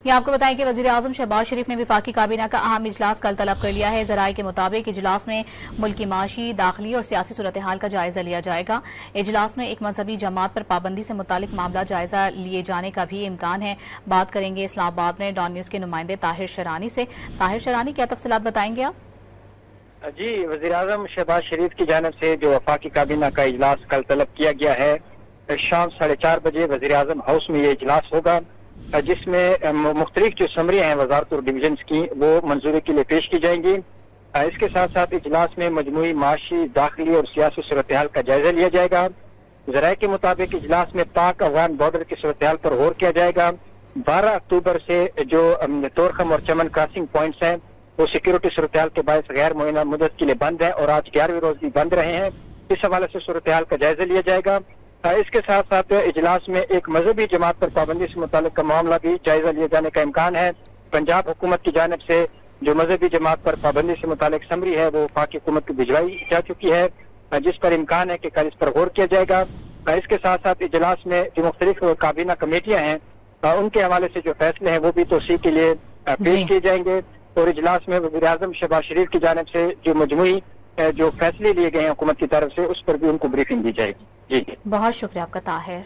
ये आपको बताएं कि वज़ीर आज़म शहबाज शरीफ ने वफाकी काबीना का अहम इजलास कल तलब कर लिया है। ज़राए के मुताबिक इजलास में मुल्क की माशी, दाखिली और सियासी सूरत हाल का जायजा लिया जाएगा। इजलास में एक मजहबी जमात पर पाबंदी से मुतालिक मामला जायजा लिए जाने का भी इम्कान है। बात करेंगे इस्लामाबाद में डॉन न्यूज़ के नुमाइंदे ताहिर शरानी से। ताहिर शरानी, क्या तफसीलात बताएंगे आप? जी, वज़ीर आज़म शहबाज शरीफ की जानिब से जो वफाकी काबीना का इजलास कल तलब किया गया है, शाम 4:30 बजे वज़ीर आज़म हाउस में ये इजलास होगा, जिसमें मुख्तलिफ जो समरियाँ हैं वजारत और डिवीजन की वो मंजूरी के लिए पेश की जाएंगी। इसके साथ साथ इजलास में मजमूई माशी, दाखिली और सियासी सूरत हाल का जायजा लिया जाएगा। ज़राए के मुताबिक इजलास में पाक अफगान बॉर्डर की सूरत हाल पर गौर किया जाएगा। 12 अक्टूबर से जो तोरखम और चमन क्रॉसिंग पॉइंट्स हैं वो सिक्योरिटी सूरत हाल के बायस गैर मुअय्यना मुद्दत के लिए बंद है और आज 11वीं रोज भी बंद रहे हैं। इस हवाले से सूरत हाल का जायजा लिया जाएगा। इसके साथ साथ इजलास में एक मजहबी जमात पर पाबंदी से मुताल्लिक का मामला भी जायजा लिए जाने का इम्कान है। पंजाब हुकूमत की जानिब से जो मजहबी जमात पर पाबंदी से मुताल्लिक समरी है वो पाक हुकूमत को भिजवाई जा चुकी है, जिस पर इम्कान है कि कल इस पर गौर किया जाएगा। इसके साथ साथ इजलास में जो मुख्तलिफ काबीना कमेटियां हैं उनके हवाले से जो फैसले हैं वो भी तोसी के लिए पेश किए जाएंगे और इजलास में वज़ीर आज़म शहबाज शरीफ की जानिब से जो मजमूई जो फैसले लिए गए हैं हुकूमत की तरफ से उस पर भी उनको ब्रीफिंग दी जाएगी। जी, बहुत शुक्रिया आपका ताहिर।